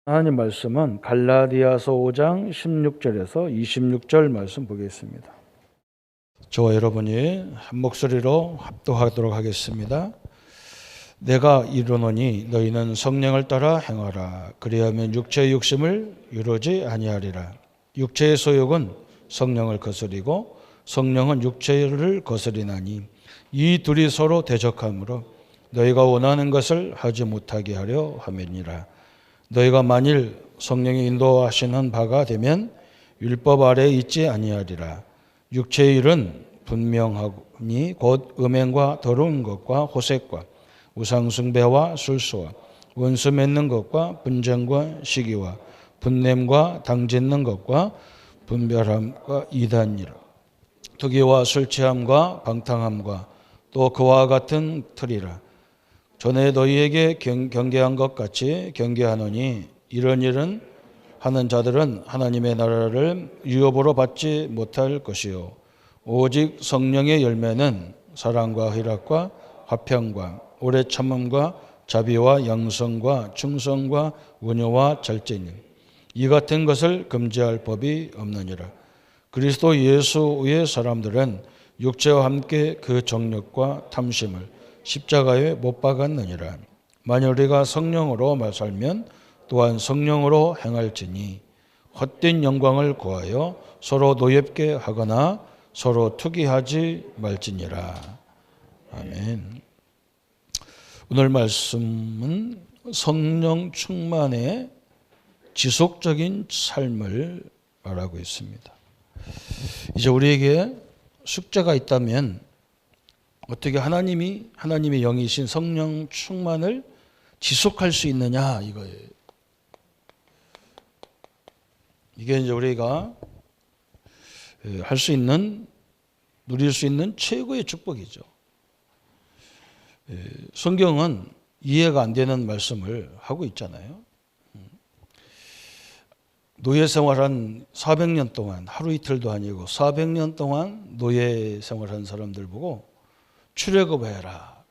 하나님 말씀은 갈라디아서 5장 16절에서 26절 말씀 보겠습니다. 저와 여러분이 한 목소리로 합독하도록 하겠습니다. 내가 이르노니 너희는 성령을 따라 행하라. 그리하면 육체의 욕심을 이루지 아니하리라. 육체의 소욕은 성령을 거스리고 성령은 육체를 거스리나니 이 둘이 서로 대적하므로 너희가 원하는 것을 하지 못하게 하려 함이니라. 너희가 만일 성령이 인도하시는 바가 되면 율법 아래에 있지 아니하리라. 육체의 일은 분명하니 곧 음행과 더러운 것과 호색과 우상숭배와 술수와 원수 맺는 것과 분쟁과 시기와 분냄과 당짓는 것과 분별함과 이단이라. 투기와 술취함과 방탕함과 또 그와 같은 틀이라. 전에 너희에게 경계한 것 같이 경계하노니 이런 일은 하는 자들은 하나님의 나라를 유업으로 받지 못할 것이요 오직 성령의 열매는 사랑과 희락과 화평과 오래 참음과 자비와 양성과 충성과 온유와 절제니 이 같은 것을 금지할 법이 없느니라. 그리스도 예수의 사람들은 육체와 함께 그 정욕과 탐심을 십자가에 못 박았느니라. 만일 우리가 성령으로 살면 또한 성령으로 행할지니 헛된 영광을 구하여 서로 노엽게 하거나 서로 투기하지 말지니라. 아멘. 오늘 말씀은 성령 충만의 지속적인 삶을 말하고 있습니다. 이제 우리에게 숙제가 있다면 어떻게 하나님의 영이신 성령 충만을 지속할 수 있느냐 이거예요. 이게 이제 우리가 할 수 있는, 누릴 수 있는 최고의 축복이죠. 성경은 이해가 안 되는 말씀을 하고 있잖아요. 노예 생활한 400년 동안, 하루 이틀도 아니고 400년 동안 노예 생활한 사람들 보고 출애굽해라,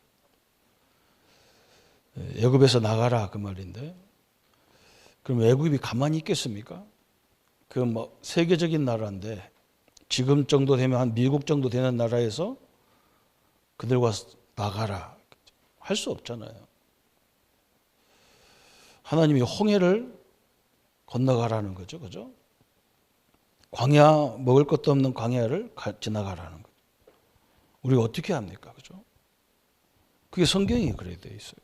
애굽에서 나가라 그 말인데, 그럼 애굽이 가만히 있겠습니까? 그 뭐 세계적인 나라인데 지금 정도 되면 한 미국 정도 되는 나라에서 그들과 나가라 할 수 없잖아요. 하나님이 홍해를 건너가라는 거죠, 그죠? 광야, 먹을 것도 없는 광야를 지나가라는 거죠. 우리가 어떻게 합니까? 그죠? 그게 성경이 그래 돼 있어요.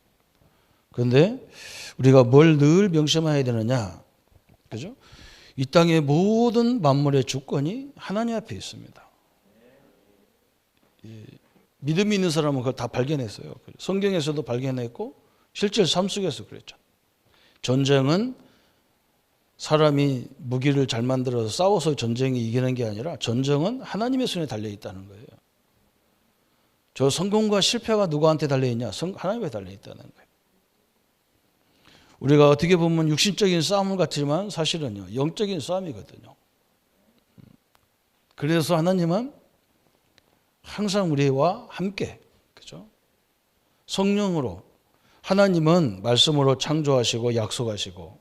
그런데 우리가 뭘 늘 명심해야 되느냐? 그죠? 이 땅의 모든 만물의 주권이 하나님 앞에 있습니다. 믿음이 있는 사람은 그걸 다 발견했어요. 성경에서도 발견했고 실제 삶 속에서 그랬죠. 전쟁은 사람이 무기를 잘 만들어서 싸워서 전쟁이 이기는 게 아니라 전쟁은 하나님의 손에 달려 있다는 거예요. 저 성공과 실패가 누구한테 달려있냐? 하나님에 달려있다는 거예요. 우리가 어떻게 보면 육신적인 싸움 같지만 사실은요, 영적인 싸움이거든요. 그래서 하나님은 항상 우리와 함께, 그죠? 성령으로, 하나님은 말씀으로 창조하시고 약속하시고,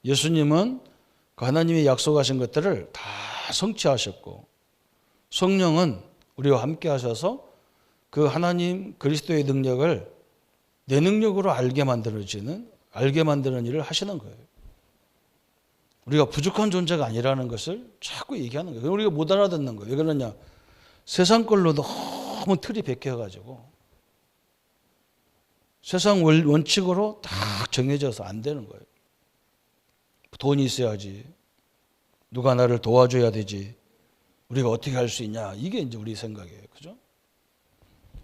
예수님은 그 하나님이 약속하신 것들을 다 성취하셨고, 성령은 우리와 함께 하셔서 그 하나님 그리스도의 능력을 내 능력으로 알게 만드는 일을 하시는 거예요. 우리가 부족한 존재가 아니라는 것을 자꾸 얘기하는 거예요. 우리가 못 알아듣는 거예요. 왜 그러냐? 세상 걸로 너무 틀이 베껴가지고 세상 원칙으로 다 정해져서 안 되는 거예요. 돈이 있어야지, 누가 나를 도와줘야 되지, 우리가 어떻게 할 수 있냐, 이게 이제 우리 생각이에요. 그죠?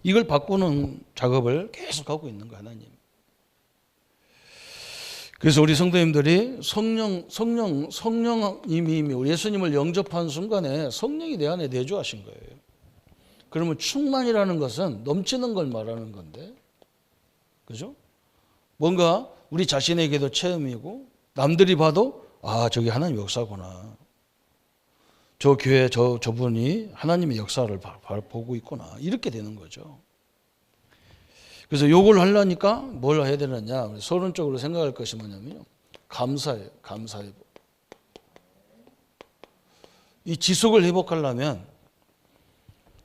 이걸 바꾸는 작업을 계속 하고 있는 거예요, 하나님. 그래서 우리 성도님들이 성령님이 예수님을 영접한 순간에 성령이 내 안에 내주하신 거예요. 그러면 충만이라는 것은 넘치는 걸 말하는 건데, 그죠? 뭔가 우리 자신에게도 체험이고 남들이 봐도 아, 저기 하나님 역사구나. 저 교회 저분이 하나님의 역사를 보고 있구나. 이렇게 되는 거죠. 그래서 요걸 하려니까 뭘 해야 되느냐. 서론적으로 생각할 것이 뭐냐면요. 감사예요. 감사 회복. 이 지속을 회복하려면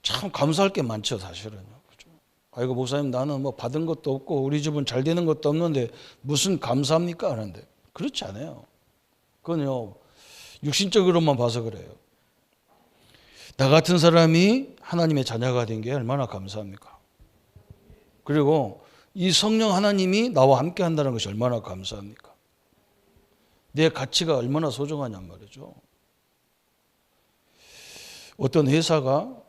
참 감사할 게 많죠, 사실은요. 그죠? 아이고, 목사님, 나는 뭐 받은 것도 없고 우리 집은 잘 되는 것도 없는데 무슨 감사합니까? 하는데 그렇지 않아요. 그건요, 육신적으로만 봐서 그래요. 나 같은 사람이 하나님의 자녀가 된 게 얼마나 감사합니까? 그리고 이 성령 하나님이 나와 함께 한다는 것이 얼마나 감사합니까? 내 가치가 얼마나 소중하냔 말이죠. 어떤 회사가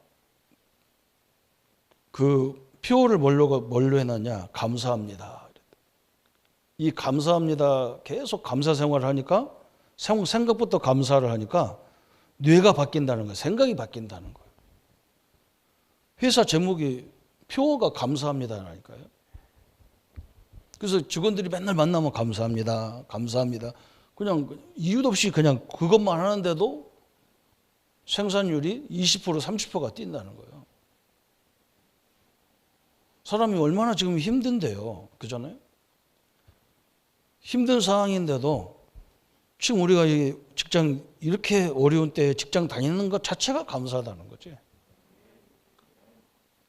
그 표어를 뭘로 해놨냐? 감사합니다. 이 감사합니다. 계속 감사 생활을 하니까 생각부터 감사를 하니까 뇌가 바뀐다는 거예요. 생각이 바뀐다는 거예요. 회사 제목이 표어가 감사합니다라니까요. 그래서 직원들이 맨날 만나면 감사합니다. 감사합니다. 그냥 이유도 없이 그냥 그것만 하는데도 생산율이 20% 30%가 뛴다는 거예요. 사람이 얼마나 지금 힘든데요. 그잖아요. 힘든 상황인데도 지금 우리가 이 직장 이렇게 어려운 때에 직장 다니는 것 자체가 감사하다는 거지.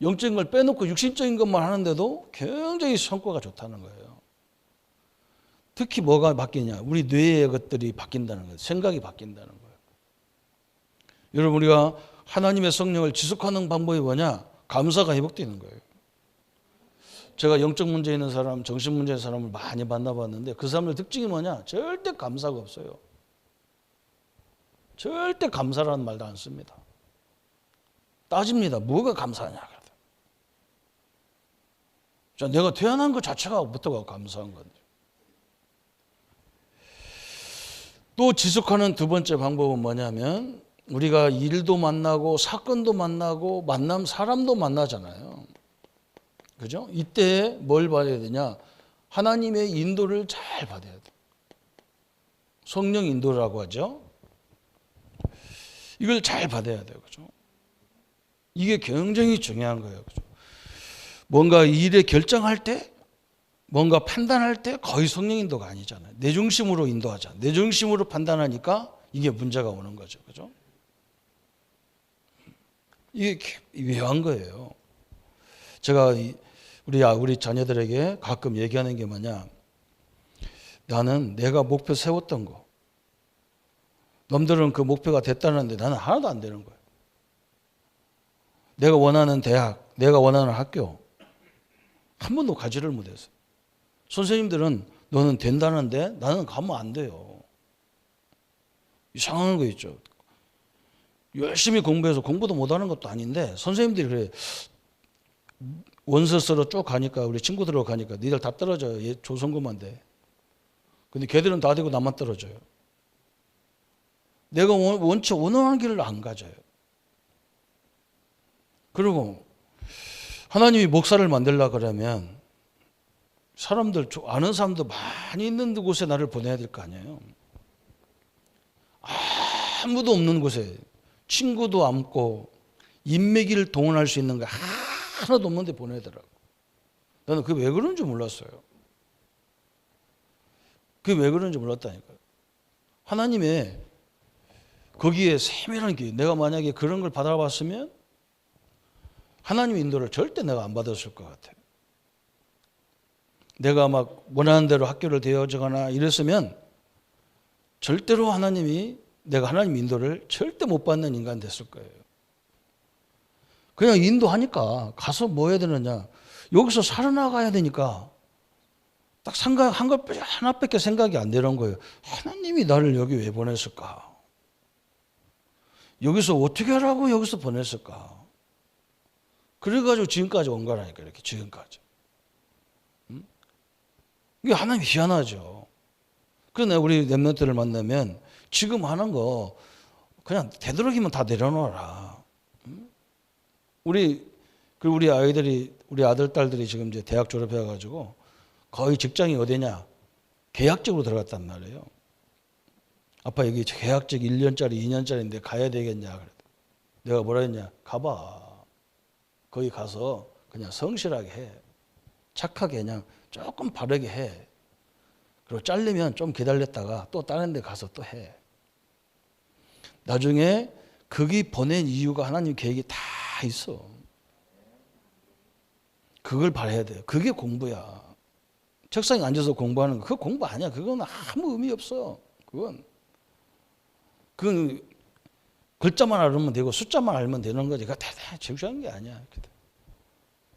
영적인 걸 빼놓고 육신적인 것만 하는데도 굉장히 성과가 좋다는 거예요. 특히 뭐가 바뀌냐? 우리 뇌의 것들이 바뀐다는 거예요. 생각이 바뀐다는 거예요. 여러분, 우리가 하나님의 성령을 지속하는 방법이 뭐냐? 감사가 회복되는 거예요. 제가 영적 문제 있는 사람, 정신 문제 있는 사람을 많이 만나봤는데 그 사람들 특징이 뭐냐? 절대 감사가 없어요. 절대 감사라는 말도 안 씁니다. 따집니다. 뭐가 감사하냐? 자, 내가 태어난 것 자체가부터가 감사한 건데. 또 지속하는 두 번째 방법은 뭐냐면 우리가 일도 만나고 사건도 만나고 사람도 만나잖아요. 그죠? 이때 뭘 받아야 되냐? 하나님의 인도를 잘 받아야 돼. 성령 인도라고 하죠. 이걸 잘 받아야 돼요. 그죠? 이게 굉장히 중요한 거예요. 그죠? 뭔가 일에 결정할 때, 뭔가 판단할 때 거의 성령 인도가 아니잖아요. 내 중심으로 인도하자. 내 중심으로 판단하니까 이게 문제가 오는 거죠. 그죠? 이게 묘한 거예요. 제가 우리 자녀들에게 가끔 얘기하는 게 뭐냐? 나는 내가 목표 세웠던 거. 놈들은 그 목표가 됐다는데 나는 하나도 안 되는 거예요. 내가 원하는 대학, 내가 원하는 학교 한 번도 가지를 못했어요. 선생님들은 너는 된다는데 나는 가면 안 돼요. 이상한 거 있죠. 열심히 공부해서 공부도 못하는 것도 아닌데 선생님들이 그래. 원서서로 쭉 가니까 우리 친구들하고 가니까 니들 다 떨어져요. 얘 조선고만데. 근데 걔들은 다 되고 나만 떨어져요. 내가 원체 원하는 길을 안 가져요. 그리고 하나님이 목사를 만들려고 그러면 사람들, 아는 사람도 많이 있는 곳에 나를 보내야 될 거 아니에요. 아무도 없는 곳에 친구도 없고 인맥을 동원할 수 있는 거 하나도 없는데 보내더라고. 나는 그게 왜 그런지 몰랐어요. 그게 왜 그런지 몰랐다니까요. 하나님의 거기에 세밀한 게 내가 만약에 그런 걸 받아봤으면 하나님의 인도를 절대 내가 안 받았을 것 같아요. 내가 막 원하는 대로 학교를 되어주거나 이랬으면 절대로 내가 하나님 인도를 절대 못 받는 인간 됐을 거예요. 그냥 인도하니까 가서 뭐 해야 되느냐. 여기서 살아나가야 되니까 딱 생각한 것 하나밖에 생각이 안 되는 거예요. 하나님이 나를 여기 왜 보냈을까? 여기서 어떻게 하라고 여기서 보냈을까? 그래가지고 지금까지 온 거라니까, 이렇게 지금까지. 이게 하나님이 희한하죠. 그러나 우리 렘넌트를 만나면 지금 하는 거 그냥 되도록이면 다 내려놓아라. 우리 아이들이, 우리 아들, 딸들이 지금 이제 대학 졸업해가지고 거의 직장이 어디냐? 계약직으로 들어갔단 말이에요. 아빠 여기 계약직 1년짜리, 2년짜리인데 가야 되겠냐? 내가 뭐라 했냐? 가봐. 거기 가서 그냥 성실하게 해. 착하게 그냥 조금 바르게 해. 그리고 잘리면 좀 기다렸다가 또 다른 데 가서 또 해. 나중에 거기 보낸 이유가 하나님 계획이 다 있어. 그걸 봐야 돼요. 그게 공부야. 책상에 앉아서 공부하는 거, 그거 공부 아니야. 그건 아무 의미 없어. 그건 글자만 알면 되고 숫자만 알면 되는 거지. 그거 대단히 중요한 게 아니야.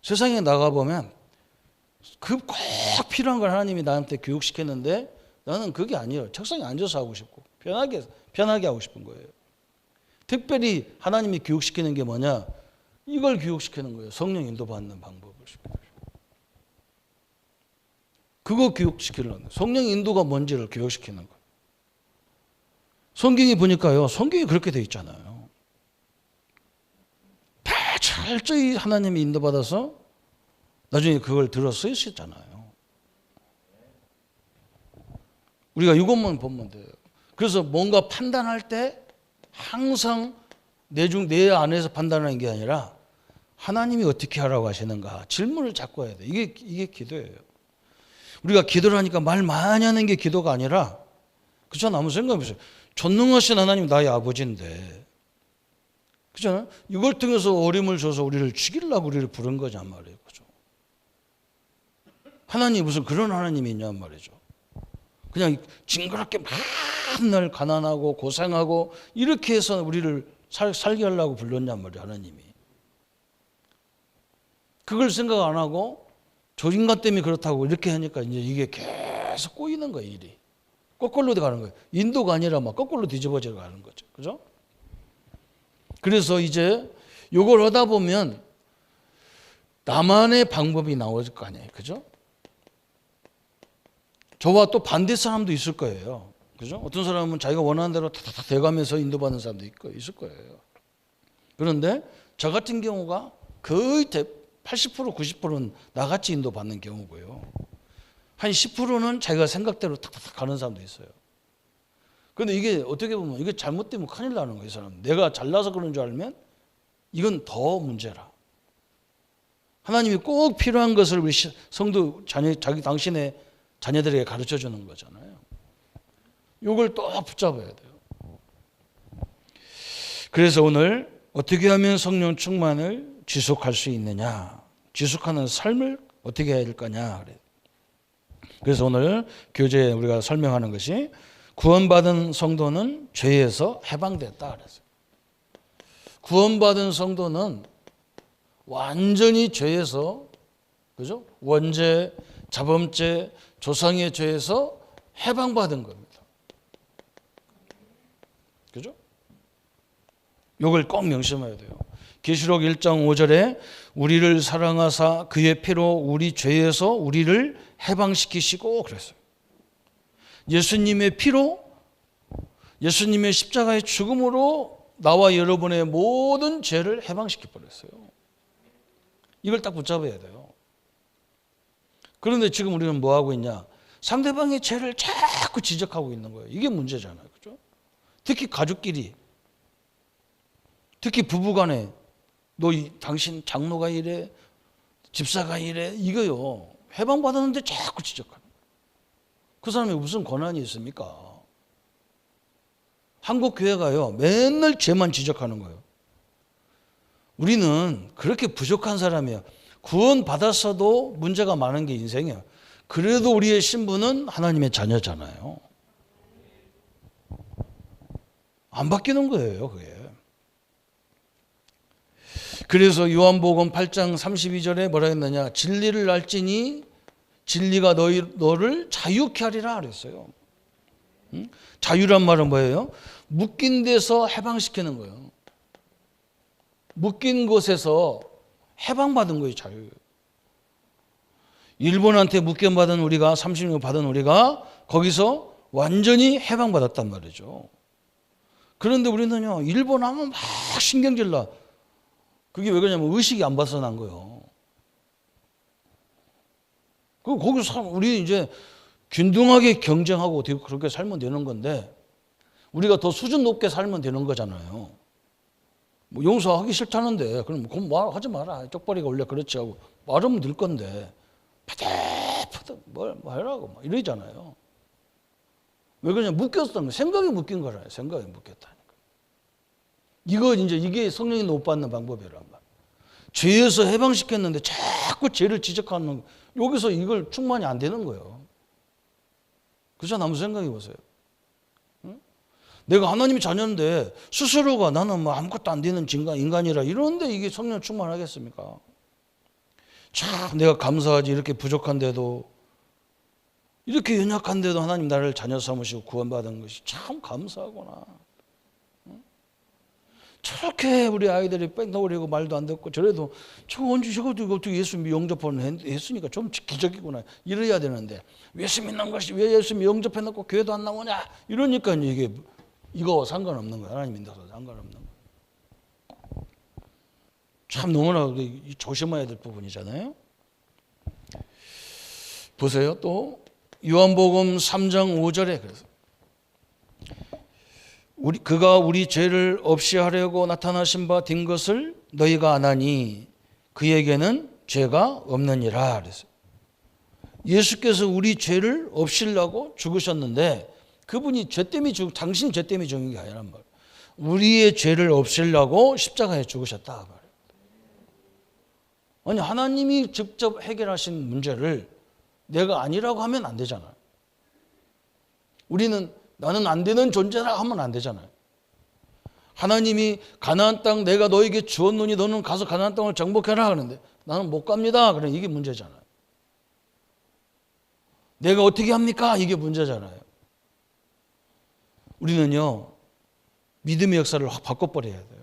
세상에 나가보면 그 꼭 필요한 걸 하나님이 나한테 교육시켰는데 나는 그게 아니에요. 책상에 앉아서 하고 싶고 편하게 하고 싶은 거예요. 특별히 하나님이 교육시키는 게 뭐냐? 이걸 교육시키는 거예요. 성령 인도받는 방법을 시켜요. 그거 교육시키려는 거예요. 성령 인도가 뭔지를 교육시키는 거예요. 성경이 보니까요. 성경이 그렇게 돼 있잖아요. 다 철저히 하나님이 인도받아서 나중에 그걸 들어 쓰시잖아요. 우리가 이것만 보면 돼요. 그래서 뭔가 판단할 때 항상 내 안에서 판단하는 게 아니라 하나님이 어떻게 하라고 하시는가 질문을 자꾸 해야 돼. 이게 기도예요. 우리가 기도를 하니까 말 많이 하는 게 기도가 아니라 그렇잖아. 아무 생각 없어요. 전능하신 하나님 나의 아버지인데 그렇잖아요. 이걸 통해서 어림을 줘서 우리를 죽이려고 우리를 부른 거냔 말이에요. 그죠? 하나님이 무슨 그런 하나님이 있냔 말이죠. 그냥 징그럽게 맨날 가난하고 고생하고 이렇게 해서 우리를 살게 하려고 불렀냔 말이에요. 하나님이. 그걸 생각 안 하고 저 인간 때문에 그렇다고 이렇게 하니까 이제 이게 계속 꼬이는 거예요. 일이. 거꾸로 가는 거예요. 인도가 아니라 막 거꾸로 뒤집어져 가는 거죠. 그죠? 그래서 이제 요걸 하다 보면 나만의 방법이 나올 거 아니에요. 그죠? 저와 또 반대 사람도 있을 거예요. 그죠? 어떤 사람은 자기가 원하는 대로 다다다 돼가면서 인도받는 사람도 있을 거예요. 그런데 저 같은 경우가 거의 80% 90%는 나같이 인도받는 경우고요. 한 10%는 자기가 생각대로 탁탁탁 가는 사람도 있어요. 그런데 이게 어떻게 보면 이게 잘못되면 큰일 나는 거예요. 이 사람. 내가 잘나서 그런 줄 알면 이건 더 문제라. 하나님이 꼭 필요한 것을 우리 성도 당신의 자녀들에게 가르쳐 주는 거잖아요. 이걸 또 붙잡아야 돼요. 그래서 오늘 어떻게 하면 성령 충만을 지속할 수 있느냐, 지속하는 삶을 어떻게 해야 될 거냐. 그래서 오늘 교재에 우리가 설명하는 것이 구원받은 성도는 죄에서 해방됐다 그랬어요. 구원받은 성도는 완전히 죄에서, 그죠? 원죄, 자범죄, 조상의 죄에서 해방받은 겁니다. 그죠? 이걸 꼭 명심해야 돼요. 계시록 1장 5절에 우리를 사랑하사 그의 피로 우리 죄에서 우리를 해방시키시고 그랬어요. 예수님의 피로, 예수님의 십자가의 죽음으로 나와 여러분의 모든 죄를 해방시켜 버렸어요. 이걸 딱 붙잡아야 돼요. 그런데 지금 우리는 뭐 하고 있냐? 상대방의 죄를 자꾸 지적하고 있는 거예요. 이게 문제잖아요. 그죠? 특히 가족끼리, 특히 부부간에 당신 장로가 이래, 집사가 이래, 이거요. 해방받았는데 자꾸 지적하는. 그 사람이 무슨 권한이 있습니까? 한국 교회가요, 맨날 죄만 지적하는 거예요. 우리는 그렇게 부족한 사람이에요. 구원 받았어도 문제가 많은 게 인생이에요. 그래도 우리의 신분은 하나님의 자녀잖아요. 안 바뀌는 거예요, 그게. 그래서 요한복음 8장 32절에 뭐라 했느냐? 진리를 알지니 진리가 너를 자유케 하리라 그랬어요. 자유란 말은 뭐예요? 묶인 데서 해방시키는 거예요. 묶인 곳에서 해방받은 거예요, 자유. 일본한테 묶임받은 우리가, 30년 받은 우리가 거기서 완전히 해방받았단 말이죠. 그런데 우리는요, 일본 하면 막 신경질 나. 그게 왜 그러냐면 의식이 안 벗어난 거예요. 거기서 우리 이제 균등하게 경쟁하고 그렇게 살면 되는 건데 우리가 더 수준 높게 살면 되는 거잖아요. 뭐 용서하기 싫다는데 그럼 하지 마라. 쪽벌이가 원래 그렇지 하고 말하면 될 건데 파닥파닥 뭘 해라고 막 이러잖아요. 왜 그러냐? 묶였던 거예요. 생각이 묶인 거라요. 생각이 묶였다니까. 이게 성령이 못 받는 방법이란 말이에요. 죄에서 해방시켰는데 자꾸 죄를 지적하는, 여기서 이걸 충만이 안 되는 거예요. 그죠? 한번 생각해 보세요. 응? 내가 하나님의 자녀인데 스스로가 나는 뭐 아무것도 안 되는 인간이라 이러는데 이게 성령 충만하겠습니까? 참 내가 감사하지. 이렇게 부족한데도, 이렇게 연약한데도 하나님 나를 자녀 삼으시고 구원받은 것이 참 감사하구나. 응? 저렇게 우리 아이들이 뺑덕거리고 말도 안 듣고 저래도 저것도 어떻게 예수 영접을 했으니까 좀 기적이구나. 이래야 되는데 예수 믿는 것이 왜 예수 영접해놓고 교회도 안 나오냐. 이러니까 이거 상관없는 거야. 하나님 믿어서 상관없는 거야. 참 너무나 조심해야 될 부분이잖아요. 보세요. 또 요한복음 3장 5절에 그래서 그가 우리 죄를 없이 하려고 나타나신 바 된 것을 너희가 아나니 그에게는 죄가 없느니라 그랬어요. 예수께서 우리 죄를 없이려고 죽으셨는데 그분이 당신이 죄 때문에 죽은 게 아니란 말이에요. 우리의 죄를 없이려고 십자가에 죽으셨다 말이에요. 아니 하나님이 직접 해결하신 문제를 내가 아니라고 하면 안 되잖아요. 우리는 나는 안 되는 존재라 하면 안 되잖아요. 하나님이 가나안 땅 내가 너에게 주었노니 너는 가서 가나안 땅을 정복해라 하는데 나는 못 갑니다. 그럼 이게 문제잖아요. 내가 어떻게 합니까? 이게 문제잖아요. 우리는요, 믿음의 역사를 확 바꿔버려야 돼요.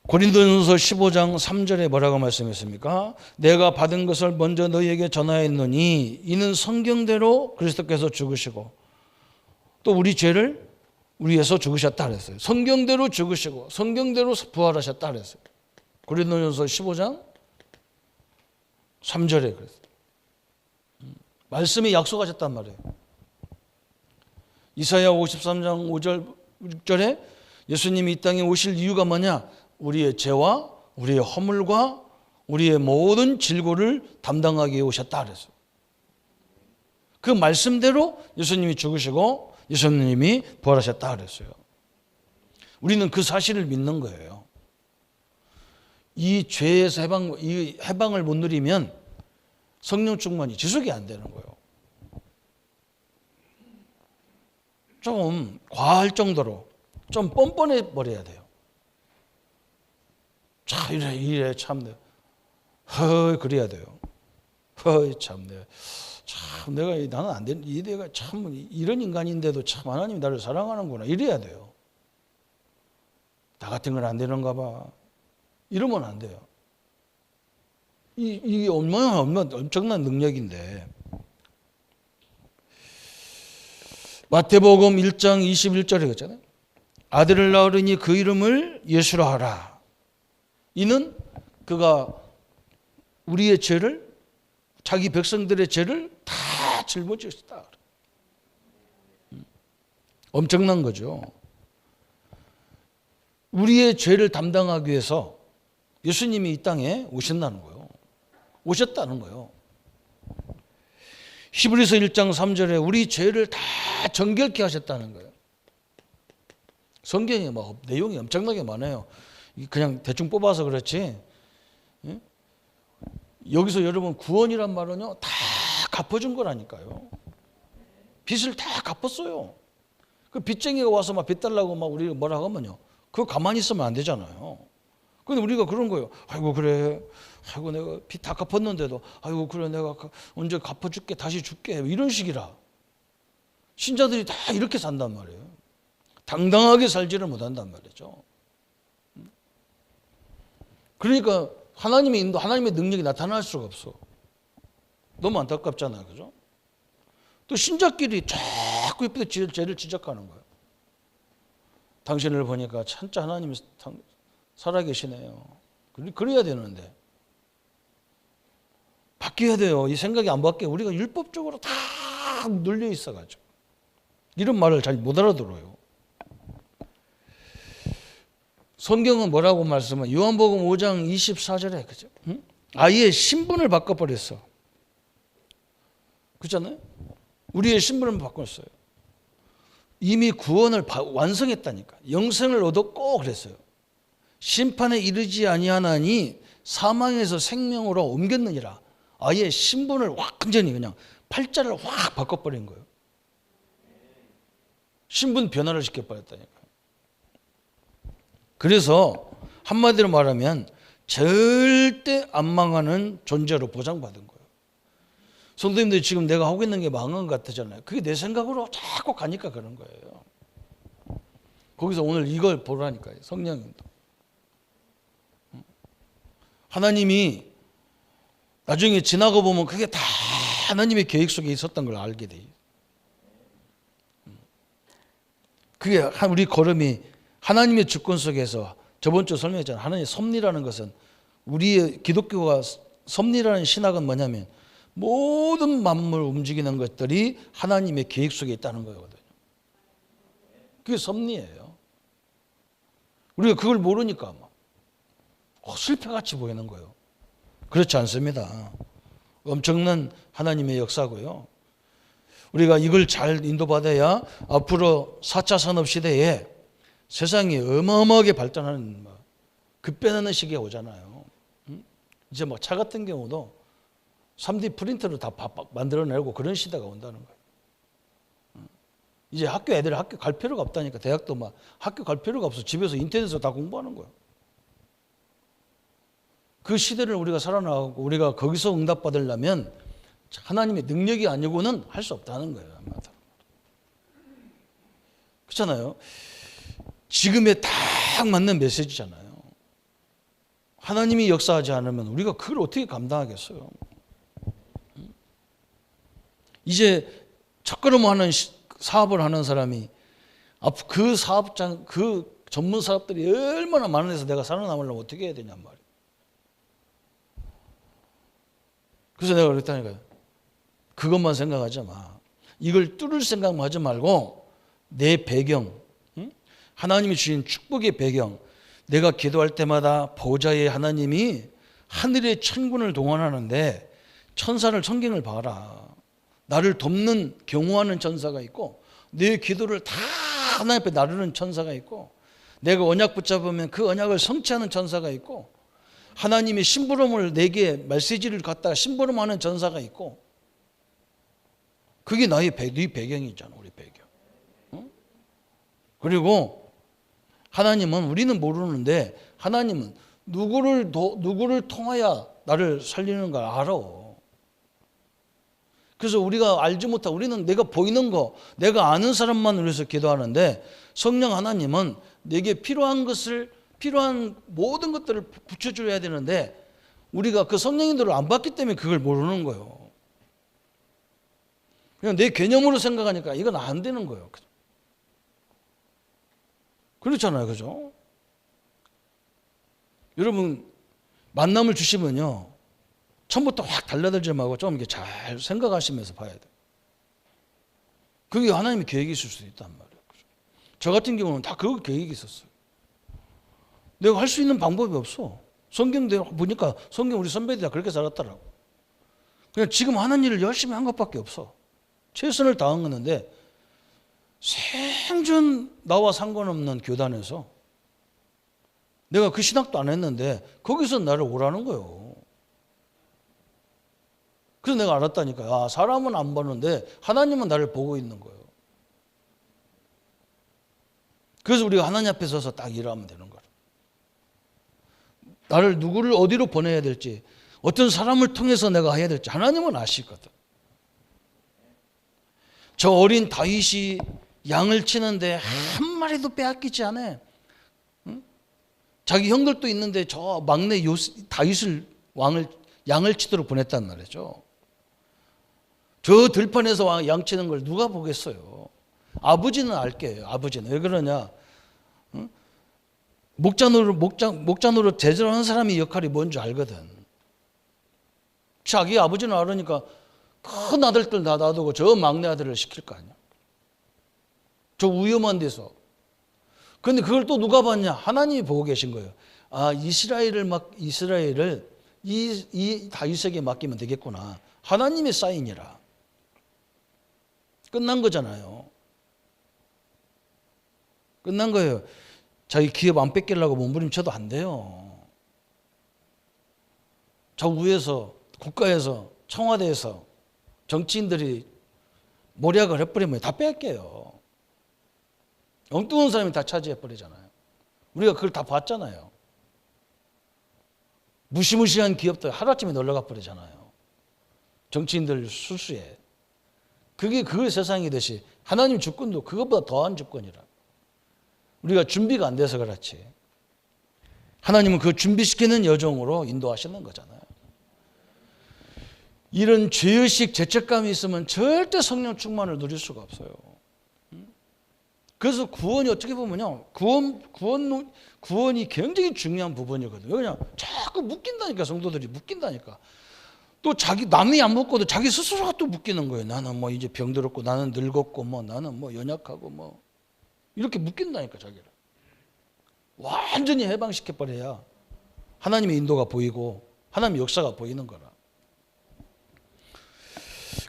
고린도전서 15장 3절에 뭐라고 말씀했습니까? 내가 받은 것을 먼저 너희에게 전하였노니 이는 성경대로 그리스도께서 죽으시고 또 우리 죄를 위해서 죽으셨다 그랬어요. 성경대로 죽으시고 성경대로 부활하셨다 그랬어요. 고린도전서 15장 3절에 그랬어요. 말씀이 약속하셨단 말이에요. 이사야 53장 5절 6절에 예수님이 이 땅에 오실 이유가 뭐냐? 우리의 죄와 우리의 허물과 우리의 모든 질고를 담당하기 위해 오셨다 그랬어요. 그 말씀대로 예수님이 죽으시고 예수님이 부활하셨다 그랬어요. 우리는 그 사실을 믿는 거예요. 이 죄에서 해방을 못 누리면 성령 충만이 지속이 안 되는 거예요. 좀 과할 정도로 좀 뻔뻔해 버려야 돼요. 참 이래 참네. 그래야 돼요. 참네. 참 나는 안 된, 내가 참 이런 인간인데도 참 하나님이 나를 사랑하는구나. 이래야 돼요. 나 같은 건 안 되는가 봐. 이러면 안 돼요. 이게 얼마나 엄청난 능력인데. 마태복음 1장 21절에 그랬잖아요. 아들을 낳으리니 그 이름을 예수라 하라. 이는 그가 우리의 죄를, 자기 백성들의 죄를 다 짊어지셨다. 엄청난 거죠. 우리의 죄를 담당하기 위해서 예수님이 이 땅에 오셨다는 거예요. 오셨다는 거예요. 히브리서 1장 3절에 우리 죄를 다 정결케 하셨다는 거예요. 성경에 막 내용이 엄청나게 많아요. 그냥 대충 뽑아서 그렇지. 여기서 여러분 구원이란 말은요 다 갚아준 거라니까요. 빚을 다 갚았어요. 그 빚쟁이가 와서 막 빚 달라고 막 우리 뭐라 하면요, 그거 가만히 있으면 안 되잖아요. 근데 우리가 그런 거예요. 아이고 그래, 아이고 내가 빚 다 갚았는데도, 아이고 그래 내가 언제 갚아줄게, 다시 줄게, 이런 식이라. 신자들이 다 이렇게 산단 말이에요. 당당하게 살지를 못한단 말이죠. 그러니까 하나님의 인도, 하나님의 능력이 나타날 수가 없어. 너무 안타깝잖아요, 그죠? 또 신자끼리 자꾸 옆에서 죄를 지적하는 거예요. 당신을 보니까 진짜 하나님이 살아계시네요. 그래야 되는데 바뀌어야 돼요. 이 생각이 안 바뀌어. 우리가 율법적으로 다 눌려 있어가지고 이런 말을 잘 못 알아들어요. 성경은 뭐라고 말씀은 요한복음 5장 24절에 그죠? 아예 신분을 바꿔버렸어. 그렇잖아요? 우리의 신분을 바꿨어요. 이미 구원을 완성했다니까. 영생을 얻었고 그랬어요. 심판에 이르지 아니하나니 사망에서 생명으로 옮겼느니라. 아예 신분을 완전히 그냥 팔자를 확 바꿔버린 거예요. 신분 변화를 시켜버렸다니까. 그래서 한마디로 말하면 절대 안 망하는 존재로 보장받은 거예요. 성도님들, 지금 내가 하고 있는 게 망한 것 같잖아요. 그게 내 생각으로 자꾸 가니까 그런 거예요. 거기서 오늘 이걸 보라니까요. 성령님도. 하나님이 나중에 지나고 보면 그게 다 하나님의 계획 속에 있었던 걸 알게 돼요. 그게 우리 걸음이 하나님의 주권 속에서, 저번 주 설명했잖아요. 하나님의 섭리라는 것은, 우리의 기독교가 섭리라는 신학은 뭐냐면 모든 만물을 움직이는 것들이 하나님의 계획 속에 있다는 거거든요. 그게 섭리예요. 우리가 그걸 모르니까 실패같이 보이는 거예요. 그렇지 않습니다. 엄청난 하나님의 역사고요. 우리가 이걸 잘 인도받아야 앞으로 4차 산업시대에 세상이 어마어마하게 발전하는 급변하는 시기가 오잖아요. 이제 차 같은 경우도 3D 프린터로 다 만들어내고 그런 시대가 온다는 거예요. 이제 학교 애들이 학교 갈 필요가 없다니까. 대학도 학교 갈 필요가 없어. 집에서 인터넷에서 다 공부하는 거예요. 그 시대를 우리가 살아나가고 우리가 거기서 응답받으려면 하나님의 능력이 아니고는 할 수 없다는 거예요. 그렇잖아요. 지금에 딱 맞는 메시지잖아요. 하나님이 역사하지 않으면 우리가 그걸 어떻게 감당하겠어요? 이제 첫걸음하는 사업을 하는 사람이 그 사업장, 그 전문 사업들이 얼마나 많은 데서 내가 살아남으려면 어떻게 해야 되냔 말이에요. 그래서 내가 그랬다니까요. 그것만 생각하지 마. 이걸 뚫을 생각만 하지 말고 내 배경, 하나님이 주신 축복의 배경, 내가 기도할 때마다 보좌의 하나님이 하늘의 천군을 동원하는데 천사를 성경을 봐라. 나를 돕는 경호하는 천사가 있고 내 기도를 다 하나님 앞에 나르는 천사가 있고 내가 언약 붙잡으면 그 언약을 성취하는 천사가 있고 하나님의 심부름을 내게 메시지를 갖다가 심부름하는 천사가 있고 그게 나의 배경이잖아. 우리 배경. 그리고 하나님은 우리는 모르는데 하나님은 누구를 통하여 나를 살리는 걸 알아. 그래서 우리가 알지 못하고 우리는 내가 보이는 거, 내가 아는 사람만 위해서 기도하는데 성령 하나님은 내게 필요한 모든 것들을 붙여줘야 되는데 우리가 그 성령님들을 안 받기 때문에 그걸 모르는 거예요. 그냥 내 개념으로 생각하니까 이건 안 되는 거예요. 그렇잖아요. 그죠? 여러분, 만남을 주시면요. 처음부터 확 달라들지 말고 좀 이렇게 잘 생각하시면서 봐야 돼요. 그게 하나님의 계획이 있을 수도 있단 말이에요. 저 같은 경우는 다 그 계획이 있었어요. 내가 할 수 있는 방법이 없어. 성경대로 보니까 성경 우리 선배들이 다 그렇게 살았더라고. 그냥 지금 하는 일을 열심히 한 것밖에 없어. 최선을 다한 건데 생전 나와 상관없는 교단에서 내가 그 신학도 안 했는데 거기서 나를 오라는 거예요. 그래서 내가 알았다니까요. 사람은 안 보는데 하나님은 나를 보고 있는 거예요. 그래서 우리가 하나님 앞에 서서 딱 일하면 되는 거예요. 나를 누구를 어디로 보내야 될지, 어떤 사람을 통해서 내가 해야 될지 하나님은 아시거든. 저 어린 다윗이 양을 치는데 한 마리도 빼앗기지 않아. 응? 자기 형들도 있는데 저 막내 다윗을 양을 치도록 보냈단 말이죠. 저 들판에서 양 치는 걸 누가 보겠어요. 아버지는 알게요. 아버지는 왜 그러냐? 응? 목자노릇 제대로 하는 사람의 역할이 뭔지 알거든. 자기 아버지는 알으니까 큰 아들들 다 놔두고 저 막내 아들을 시킬 거 아니야. 저 위험한 데서. 그런데 그걸 또 누가 봤냐? 하나님이 보고 계신 거예요. 이스라엘을 이 다윗에게 맡기면 되겠구나. 하나님의 사인이라. 끝난 거잖아요. 끝난 거예요. 자기 기업 안 뺏기려고 몸부림쳐도 안 돼요. 저 위에서, 국가에서, 청와대에서 정치인들이 모략을 해버리면 다 뺏겨요. 엉뚱한 사람이 다 차지해버리잖아요. 우리가 그걸 다 봤잖아요. 무시무시한 기업들 하루아침에 놀러가 버리잖아요. 정치인들 술수에. 그게 세상이 듯이 하나님 주권도 그것보다 더한 주권이라. 우리가 준비가 안 돼서 그렇지. 하나님은 그 준비시키는 여정으로 인도하시는 거잖아요. 이런 죄의식, 죄책감이 있으면 절대 성령 충만을 누릴 수가 없어요. 그래서 구원이 어떻게 보면요. 구원이 굉장히 중요한 부분이거든요. 그냥 자꾸 묶인다니까, 성도들이 묶인다니까. 또 남이 안 묶어도 자기 스스로가 또 묶이는 거예요. 나는 뭐 이제 병들었고, 나는 늙었고, 뭐 나는 뭐 연약하고, 뭐. 이렇게 묶인다니까, 자기를. 완전히 해방시켜버려야 하나님의 인도가 보이고, 하나님의 역사가 보이는 거라.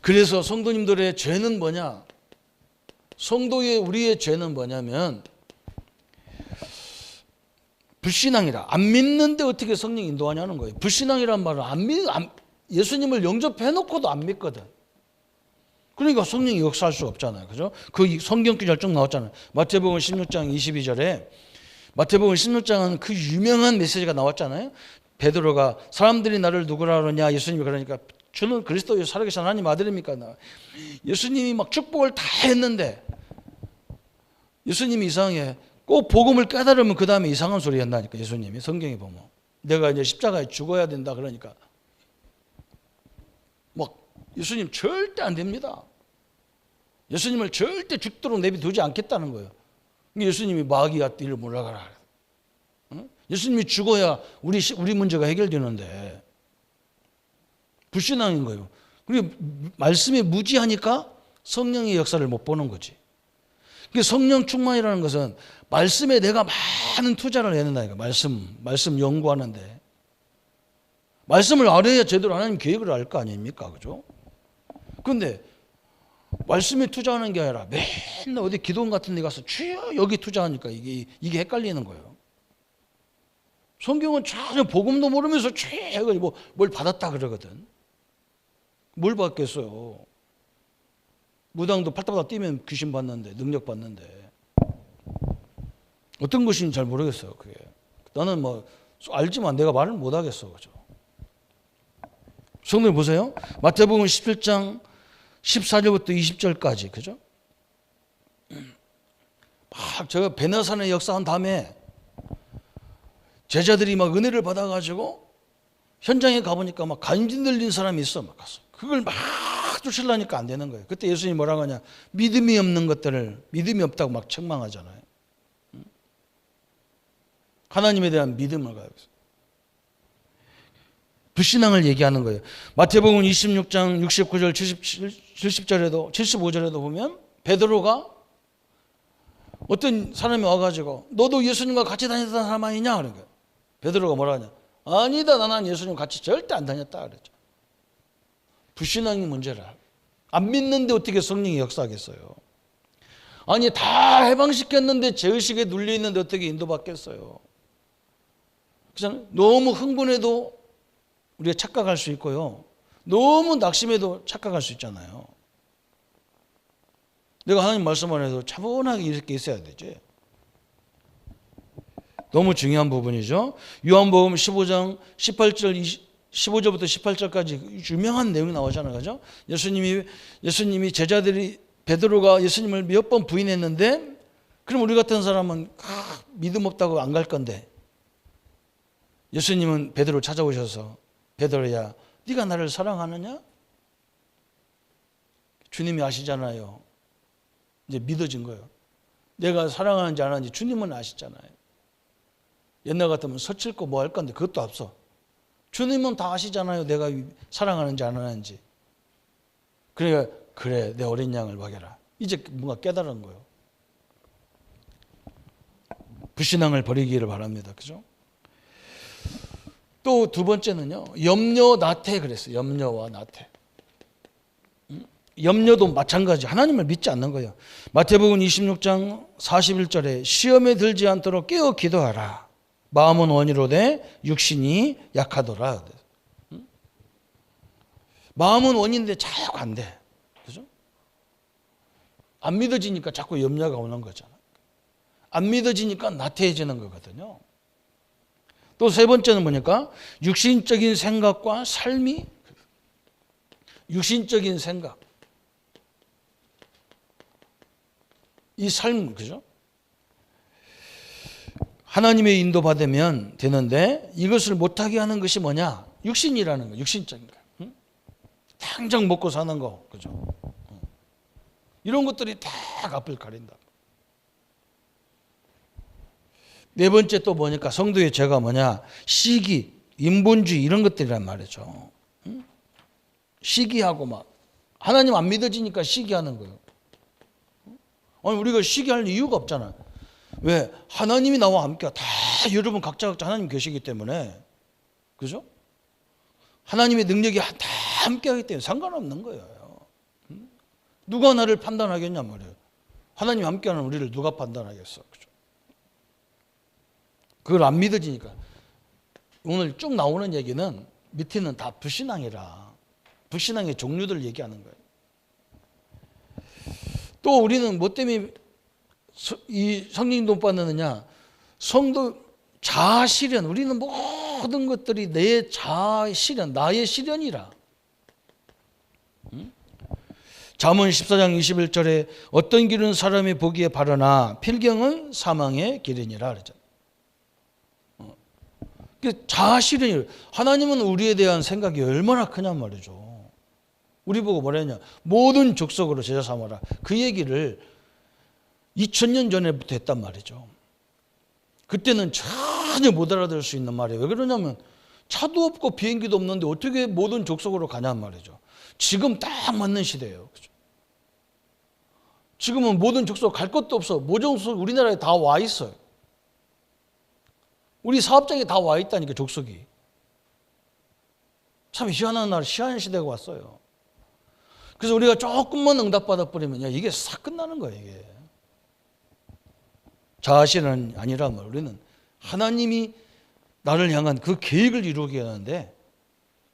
그래서 성도님들의 죄는 뭐냐? 성도의 우리의 죄는 뭐냐면 불신앙이라. 안 믿는데 어떻게 성령 인도하냐는 거예요. 불신앙이란 말은 예수님을 영접해놓고도 안 믿거든. 그러니까 성령이 역사할 수 없잖아요. 그죠? 그 성경 구절 쭉 나왔잖아요. 마태복음 16장 22절에 마태복음 16장은 그 유명한 메시지가 나왔잖아요. 베드로가 사람들이 나를 누구라 그러냐? 예수님이 그러니까 주는 그리스도의 살아계신 하나님 아들입니까? 예수님이 막 축복을 다 했는데 예수님이 이상해. 꼭 복음을 깨달으면 그 다음에 이상한 소리 한다니까. 예수님이 성경에 보면 내가 이제 십자가에 죽어야 된다 그러니까 막 예수님 절대 안 됩니다. 예수님을 절대 죽도록 내비두지 않겠다는 거예요. 예수님이 마귀야 띠를 물러가라. 응? 예수님이 죽어야 우리 문제가 해결되는데 불신앙인 거예요. 그리고 말씀이 무지하니까 성령의 역사를 못 보는 거지. 성령 충만이라는 것은 말씀에 내가 많은 투자를 해야 된다니까. 말씀 연구하는데. 말씀을 알아야 제대로 하나님 계획을 알 거 아닙니까? 그죠? 그런데 말씀에 투자하는 게 아니라 맨날 어디 기도원 같은 데 가서 주여 여기 투자하니까 이게 헷갈리는 거예요. 성경은 전혀 복음도 모르면서 주여 뭘 받았다 그러거든. 뭘 받겠어요? 무당도 팔다가 뛰면 귀신 받는데, 능력 받는데. 어떤 것인지 잘 모르겠어요, 그게. 나는 뭐, 알지만 내가 말을 못 하겠어, 그죠? 성도님 보세요. 마태복음 17장 14절부터 20절까지, 그죠? 막 제가 베나산의 역사한 다음에 제자들이 막 은혜를 받아가지고 현장에 가보니까 막 간진 들린 사람이 있어, 막 가서. 그걸 막 쫓으려니까 안 되는 거예요. 그때 예수님이 뭐라고 하냐? 믿음이 없는 것들을 믿음이 없다고 막 책망하잖아요. 하나님에 대한 믿음을 가지고 있어요. 불신앙을 얘기하는 거예요. 마태복음 26장 69절 70절에도 75절에도 보면 베드로가 어떤 사람이 와가지고 너도 예수님과 같이 다녔던 사람 아니냐? 그러니까 베드로가 뭐라 하냐? 아니다, 나는 예수님 같이 절대 안 다녔다 그랬죠. 불신앙이 문제라. 안 믿는데 어떻게 성령이 역사하겠어요? 아니 다 해방시켰는데 죄의식에 눌려있는데 어떻게 인도받겠어요? 그래서 너무 흥분해도 우리가 착각할 수 있고요. 너무 낙심해도 착각할 수 있잖아요. 내가 하나님 말씀을 해도 차분하게 이렇게 있어야 되지. 너무 중요한 부분이죠. 요한복음 15장 15절부터 18절까지 유명한 내용이 나오잖아요. 그죠? 예수님이 제자들이 베드로가 예수님을 몇 번 부인했는데 그럼 우리 같은 사람은 믿음 없다고 안 갈 건데 예수님은 베드로 찾아오셔서 베드로야 네가 나를 사랑하느냐? 주님이 아시잖아요. 이제 믿어진 거예요. 내가 사랑하는지 안 하는지 주님은 아시잖아요. 옛날 같으면 서칠고 뭐 할 건데 그것도 없어. 주님은 다 아시잖아요. 내가 사랑하는지 안 하는지. 그러니까 그래 내 어린 양을 먹여라. 이제 뭔가 깨달은 거예요. 불신앙을 버리기를 바랍니다. 그죠? 또 두 번째는요. 염려 나태 그랬어요. 염려와 나태. 염려도 마찬가지. 하나님을 믿지 않는 거예요. 마태복음 26장 41절에 시험에 들지 않도록 깨어 기도하라. 마음은 원이로되 육신이 약하더라. 마음은 원인데 자꾸 안 돼. 그죠? 안 믿어지니까 자꾸 염려가 오는 거잖아. 안 믿어지니까 나태해지는 거거든요. 또 세 번째는 뭐니까 육신적인 생각과 삶이, 육신적인 생각, 이 삶, 그죠? 하나님의 인도 받으면 되는데 이것을 못하게 하는 것이 뭐냐? 육신이라는 거, 육신적인 거. 응? 당장 먹고 사는 거, 그죠? 이런 것들이 다 앞을 가린다. 네 번째 또 뭐니까 성도의 죄가 뭐냐? 시기, 인본주의 이런 것들이란 말이죠. 응? 시기하고 막 하나님 안 믿어지니까 시기하는 거예요. 아니 우리가 시기할 이유가 없잖아. 왜? 하나님이 나와 함께 다 여러분 각자 하나님 계시기 때문에, 그죠? 하나님의 능력이 다 함께하기 때문에 상관없는 거예요. 응? 누가 나를 판단하겠냐 말이에요. 하나님 함께하는 우리를 누가 판단하겠어? 그죠? 그걸 안 믿어지니까. 오늘 쭉 나오는 얘기는 밑에는 다 불신앙이라 불신앙의 종류들 얘기하는 거예요. 또 우리는 뭐 때문에 이 성령인도 받느냐? 성도 자아 실현. 우리는 모든 것들이 내 자아 실현, 나의 실현이라. 잠언 14장 21절에 어떤 길은 사람이 보기에 바르나 필경은 사망의 길이니라 그러잖아요. 자아 실현이, 하나님은 우리에 대한 생각이 얼마나 크냔 말이죠. 우리 보고 뭐라 했냐? 모든 족속으로 제자 삼아라. 그 얘기를 2000년 전에부터 했단 말이죠. 그때는 전혀 못 알아들을 수 있는 말이에요. 왜 그러냐면 차도 없고 비행기도 없는데 어떻게 모든 족속으로 가냔 말이죠. 지금 딱 맞는 시대예요. 그죠? 지금은 모든 족속 갈 것도 없어. 모든 족속 우리나라에 다 와 있어요. 우리 사업장에 다 와 있다니까, 족속이. 참 희한한 날, 희한한 시대가 왔어요. 그래서 우리가 조금만 응답받아 버리면 이게 싹 끝나는 거예요. 이게 자아실현은 아니란 말. 우리는 하나님이 나를 향한 그 계획을 이루게 하는데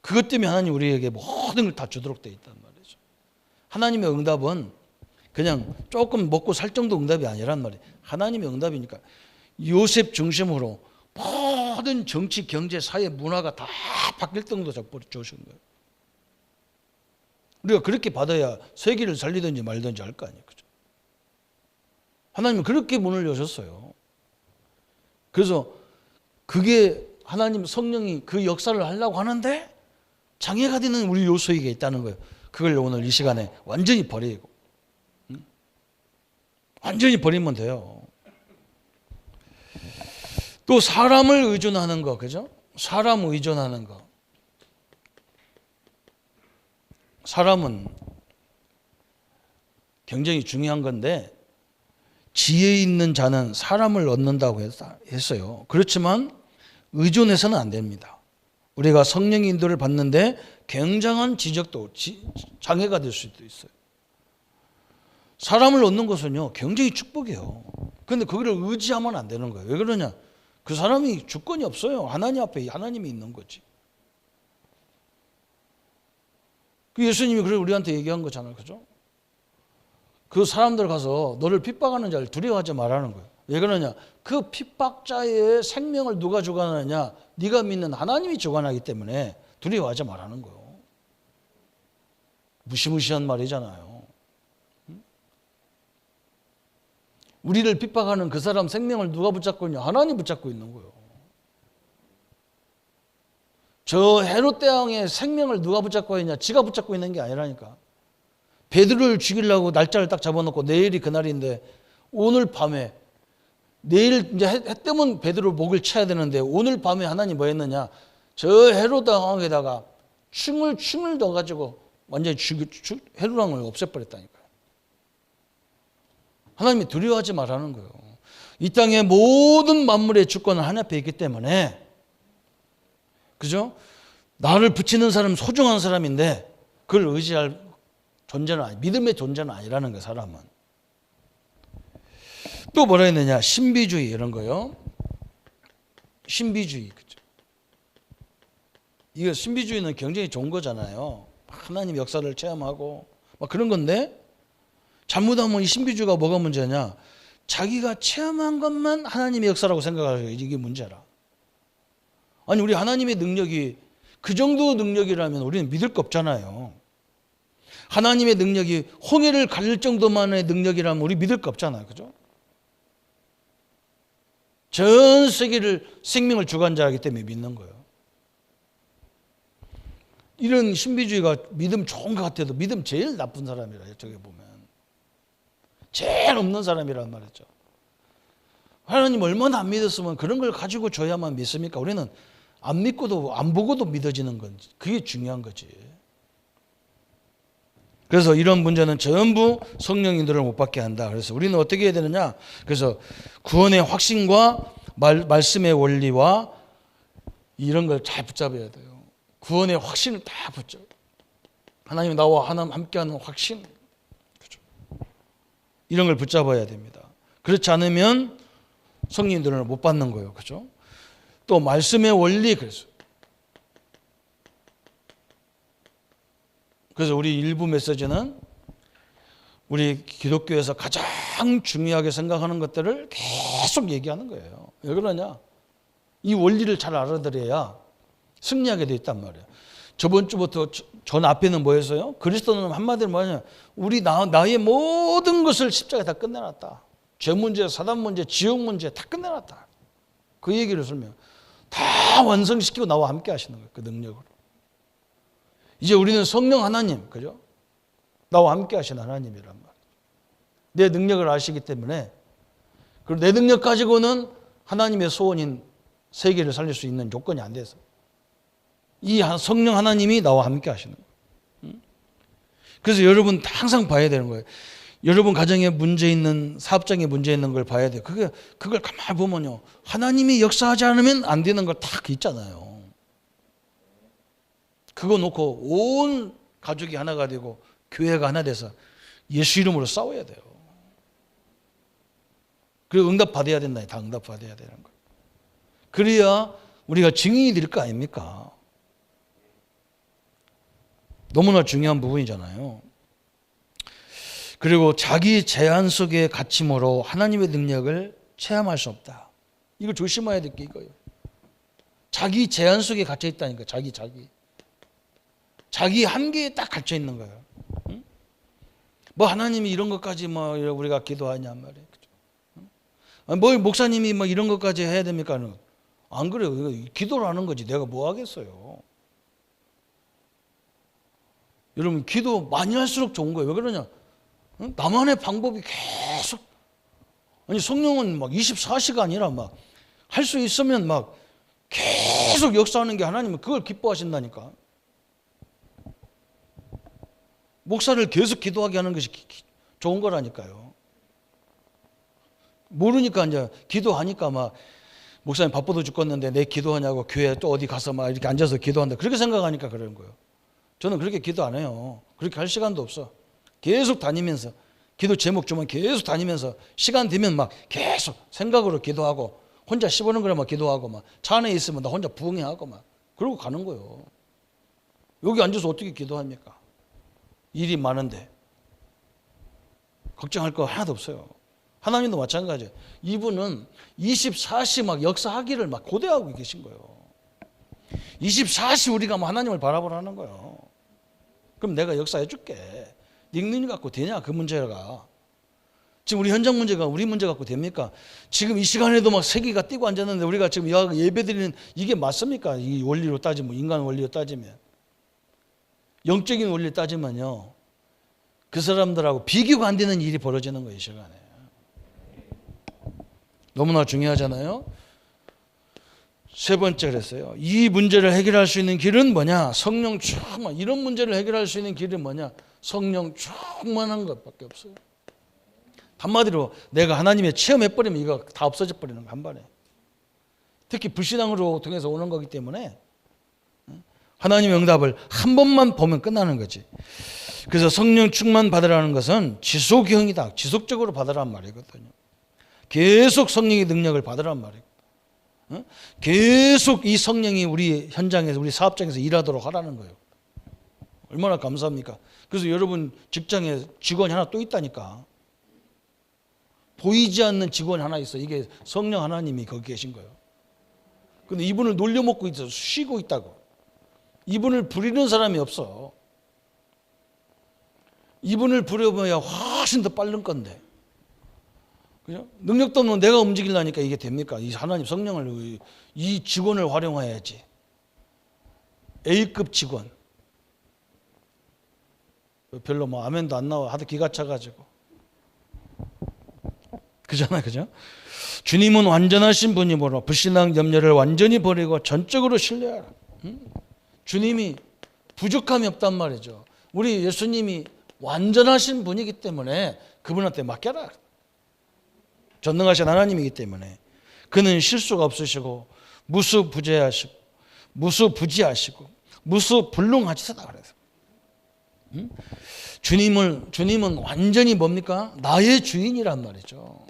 그것 때문에 하나님 우리에게 모든 걸 다 주도록 되어 있단 말이죠. 하나님의 응답은 그냥 조금 먹고 살 정도 응답이 아니란 말이에요. 하나님의 응답이니까 요셉 중심으로 모든 정치, 경제, 사회, 문화가 다 바뀔 정도 주신 거예요. 우리가 그렇게 받아야 세계를 살리든지 말든지 할 거 아니에요. 그죠? 하나님은 그렇게 문을 여셨어요. 그래서 그게 하나님 성령이 그 역사를 하려고 하는데 장애가 되는 우리 요소에게 있다는 거예요. 그걸 오늘 이 시간에 완전히 버리고, 완전히 버리면 돼요. 또 사람을 의존하는 거, 그죠? 사람 의존하는 거. 사람은 굉장히 중요한 건데 지혜 있는 자는 사람을 얻는다고 했어요. 그렇지만 의존해서는 안 됩니다. 우리가 성령의 인도를 받는데 굉장한 지적도, 장애가 될 수도 있어요. 사람을 얻는 것은요 굉장히 축복이에요. 그런데 그거를 의지하면 안 되는 거예요. 왜 그러냐? 그 사람이 주권이 없어요. 하나님 앞에 하나님이 있는 거지. 그 예수님이 그래 우리한테 얘기한 거잖아요. 그죠? 그 사람들 가서 너를 핍박하는 자를 두려워하지 말라는 거예요. 왜 그러냐? 그 핍박자의 생명을 누가 주관하느냐? 네가 믿는 하나님이 주관하기 때문에 두려워하지 말라는 거예요. 무시무시한 말이잖아요. 우리를 핍박하는 그 사람 생명을 누가 붙잡고 있냐? 하나님 붙잡고 있는 거예요. 저 헤롯 대왕의 생명을 누가 붙잡고 있냐? 지가 붙잡고 있는 게 아니라니까. 베드로를 죽이려고 날짜를 딱 잡아놓고 내일이 그날인데 오늘 밤에, 내일 이제 해 뜨면 베드로 목을 쳐야 되는데 오늘 밤에 하나님 뭐 했느냐? 저 헤롯 왕에다가 충을 넣어가지고 완전히 헤롯 왕을 없애버렸다니까요. 하나님이 두려워하지 말라는 거예요. 이 땅의 모든 만물의 주권은 하나님 앞에 있기 때문에, 그죠? 나를 붙이는 사람 소중한 사람인데 그걸 의지할 믿음의 존재는 아니라는 거예요, 사람은. 또 뭐라 했느냐? 신비주의 이런 거요. 신비주의. 그죠? 이거 신비주의는 굉장히 좋은 거잖아요. 하나님 역사를 체험하고 막 그런 건데 잘못하면 이 신비주의가 뭐가 문제냐? 자기가 체험한 것만 하나님의 역사라고 생각하는 게 이게 문제라. 아니 우리 하나님의 능력이 그 정도 능력이라면 우리는 믿을 거 없잖아요. 하나님의 능력이 홍해를 가릴 정도만의 능력이라면 우리 믿을 거 없잖아요. 그죠? 전 세계를 생명을 주관자이기 때문에 믿는 거예요. 이런 신비주의가 믿음 좋은 것 같아도 믿음 제일 나쁜 사람이라 저게 보면 제일 없는 사람이란 말이죠. 하나님 얼마나 안 믿었으면 그런 걸 가지고 줘야만 믿습니까? 우리는 안 믿고도 안 보고도 믿어지는 건지 그게 중요한 거지. 그래서 이런 문제는 전부 성령 인도를 못 받게 한다. 그래서 우리는 어떻게 해야 되느냐? 그래서 구원의 확신과 말씀의 원리와 이런 걸 잘 붙잡아야 돼요. 구원의 확신을 다 붙잡아요. 하나님 나와 함께하는 확신, 그렇죠? 이런 걸 붙잡아야 됩니다. 그렇지 않으면 성령 인도를 못 받는 거예요, 그렇죠? 또 말씀의 원리, 그래서 우리 일부 메시지는 우리 기독교에서 가장 중요하게 생각하는 것들을 계속 얘기하는 거예요. 왜 그러냐? 이 원리를 잘 알아들어야 승리하게 돼 있단 말이에요. 저번 주부터 전 앞에는 뭐였어요? 그리스도는 한마디로 뭐냐? 우리 나의 모든 것을 십자가에 다 끝내놨다. 죄 문제, 사단 문제, 지옥 문제 다 끝내놨다. 그 얘기를 설명. 다 완성시키고 나와 함께 하시는 거예요. 그 능력으로. 이제 우리는 성령 하나님, 그죠? 나와 함께 하시는 하나님이란 말이에요. 내 능력을 아시기 때문에 그리고 내 능력 가지고는 하나님의 소원인 세계를 살릴 수 있는 조건이 안 돼서 이 성령 하나님이 나와 함께 하시는 거예요. 그래서 여러분 항상 봐야 되는 거예요. 여러분 가정에 문제 있는 사업장에 문제 있는 걸 봐야 돼요. 그걸 가만히 보면요, 하나님이 역사하지 않으면 안 되는 걸 다 있잖아요. 그거 놓고 온 가족이 하나가 되고 교회가 하나 돼서 예수 이름으로 싸워야 돼요. 그리고 응답 받아야 된다. 다 응답 받아야 되는 거예요. 그래야 우리가 증인이 될 거 아닙니까? 너무나 중요한 부분이잖아요. 그리고 자기 제한 속의 갇힘으로 하나님의 능력을 체험할 수 없다. 이걸 조심해야 될 게 이거예요. 자기 제한 속에 갇혀 있다니까. 자기 한계에 딱 갇혀 있는 거예요. 응? 뭐 하나님이 이런 것까지 뭐 우리가 기도하냐 말이에요. 뭐 목사님이 뭐 이런 것까지 해야 됩니까? 안 그래요. 기도를 하는 거지. 내가 뭐 하겠어요. 여러분 기도 많이 할수록 좋은 거예요. 왜 그러냐? 나만의 방법이 계속, 아니 성령은 막 24시간이라 막 할 수 있으면 막 계속 역사하는 게 하나님은 그걸 기뻐하신다니까. 목사를 계속 기도하게 하는 것이 좋은 거라니까요. 모르니까 이제 기도하니까 막 목사님 바빠도 죽겠는데 내 기도하냐고 교회 또 어디 가서 막 이렇게 앉아서 기도한다. 그렇게 생각하니까 그러는 거예요. 저는 그렇게 기도 안 해요. 그렇게 할 시간도 없어. 계속 다니면서 기도 제목 주면 계속 다니면서 시간 되면 막 계속 생각으로 기도하고 혼자 15는 그래 막 기도하고 막 차 안에 있으면 나 혼자 부흥해하고 막 그러고 가는 거예요. 여기 앉아서 어떻게 기도합니까? 일이 많은데 걱정할 거 하나도 없어요. 하나님도 마찬가지예요. 이분은 24시 막 역사하기를 막 고대하고 계신 거예요. 24시 우리가 뭐 하나님을 바라보라는 거예요. 그럼 내가 역사해 줄게. 네 능력 갖고 되냐 그 문제가. 지금 우리 현장 문제가 우리 문제 갖고 됩니까? 지금 이 시간에도 막 세계가 뛰고 앉았는데 우리가 지금 예배드리는 이게 맞습니까? 이 원리로 따지면, 인간 원리로 따지면, 영적인 원리로 따지면요, 그 사람들하고 비교가 안 되는 일이 벌어지는 거예요. 이 시간에. 너무나 중요하잖아요. 세 번째 그랬어요. 이 문제를 해결할 수 있는 길은 뭐냐? 성령 충만. 이런 문제를 해결할 수 있는 길은 뭐냐? 성령 충만한 것밖에 없어요. 한마디로 내가 하나님의 체험해버리면 이거 다 없어져 버리는 거 한 번에. 특히 불신앙으로 통해서 오는 거기 때문에 하나님의 응답을 한 번만 보면 끝나는 거지. 그래서 성령 충만 받으라는 것은 지속형이다. 지속적으로 받으라는 말이거든요. 계속 성령의 능력을 받으라는 말이에요. 계속 이 성령이 우리 현장에서, 우리 사업장에서 일하도록 하라는 거예요. 얼마나 감사합니까? 그래서 여러분 직장에 직원이 하나 또 있다니까. 보이지 않는 직원이 하나 있어. 이게 성령 하나님이 거기 계신 거예요. 근데 이분을 놀려먹고 있어. 쉬고 있다고. 이분을 부리는 사람이 없어. 이분을 부려봐야 훨씬 더 빠른 건데. 그죠? 능력도 없는 내가 움직이려니까 이게 됩니까? 이 하나님 성령을, 이 직원을 활용해야지. A급 직원. 별로 뭐 아멘도 안 나와. 하도 기가 차가지고. 그잖아요. 그죠? 주님은 완전하신 분이므로 불신앙 염려를 완전히 버리고 전적으로 신뢰하라. 주님이 부족함이 없단 말이죠. 우리 예수님이 완전하신 분이기 때문에 그분한테 맡겨라. 전능하신 하나님이기 때문에 그는 실수가 없으시고 무수부재하시고 무수부지하시고 무수불능하시다 그래서 주님은 완전히 뭡니까? 나의 주인이란 말이죠.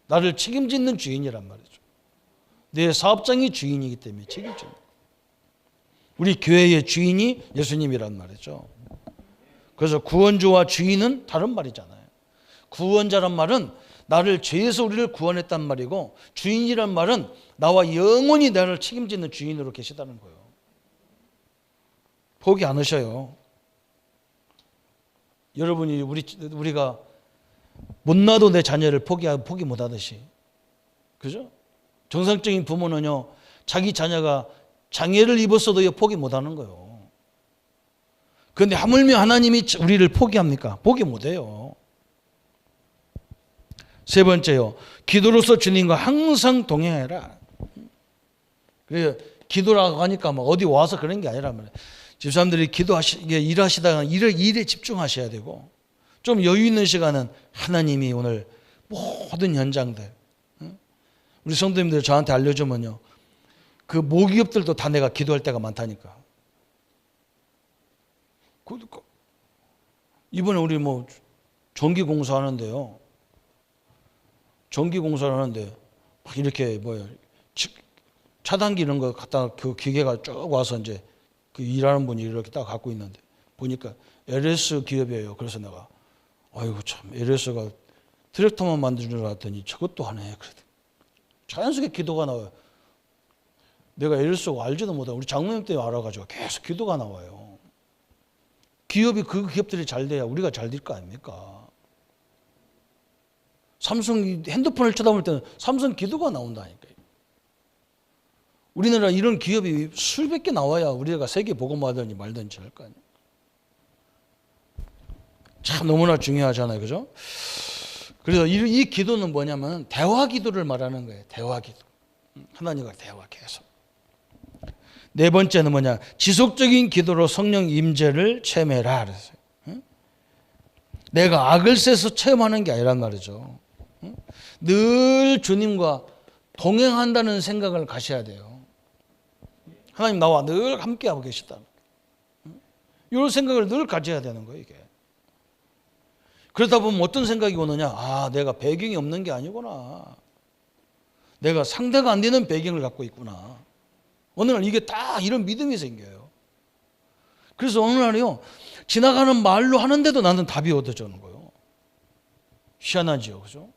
나를 책임짓는 주인이란 말이죠. 내 사업장이 주인이기 때문에 책임져. 우리 교회의 주인이 예수님이란 말이죠. 그래서 구원주와 주인은 다른 말이잖아요. 구원자란 말은 나를 죄에서 우리를 구원했단 말이고, 주인이란 말은 나와 영원히 나를 책임지는 주인으로 계시다는 거예요. 포기 안 하셔요. 여러분이 우리가 못나도 내 자녀를 포기 못 하듯이, 그죠? 정상적인 부모는요, 자기 자녀가 장애를 입었어도 포기 못 하는 거예요. 그런데 하물며 하나님이 우리를 포기합니까? 포기 못 해요. 세 번째요, 기도로서 주님과 항상 동행해라. 그래서 기도라고 하니까 막 어디 와서 그런 게 아니란 말이에요. 집사람들이 일하시다가 일에 집중하셔야 되고, 좀 여유 있는 시간은 하나님이 오늘 모든 현장들, 우리 성도님들 저한테 알려주면요, 그 모기업들도 다 내가 기도할 때가 많다니까. 이번에 우리 뭐 전기 공사하는데요, 전기 공사를 하는데 막 이렇게 차단기 이런 거 갖다 그 기계가 쭉 와서 이제 그 일하는 분이 이렇게 딱 갖고 있는데 보니까 LS 기업이에요. 그래서 내가 아이고 참 LS가 트랙터만 만드는 줄 알았더니 저것도 하네. 그랬더니 자연스럽게 기도가 나와요. 내가 LS가 알지도 못하고 우리 장로님 때문에 알아가지고 계속 기도가 나와요. 기업이 그 기업들이 잘 돼야 우리가 잘 될 거 아닙니까? 삼성 핸드폰을 쳐다볼 때는 삼성 기도가 나온다니까요. 우리나라 이런 기업이 수백 개 나와야 우리가 세계 보고하든지 말든지 할 거 아니에요. 참 너무나 중요하잖아요. 그죠? 그래서 이 기도는 뭐냐면 대화 기도를 말하는 거예요. 대화 기도. 하나님과 대화 계속. 네 번째는 뭐냐? 지속적인 기도로 성령 임재를 체험해라. 그랬어요. 내가 악을 세서 체험하는 게 아니란 말이죠. 늘 주님과 동행한다는 생각을 가셔야 돼요. 하나님 나와 늘 함께하고 계시다. 이런 생각을 늘 가져야 되는 거예요, 이게. 그러다 보면 어떤 생각이 오느냐? 아, 내가 배경이 없는 게 아니구나. 내가 상대가 안 되는 배경을 갖고 있구나. 어느 날 이게 딱 이런 믿음이 생겨요. 그래서 어느 날이요, 지나가는 말로 하는데도 나는 답이 얻어지는 거예요. 희한하지요, 그죠?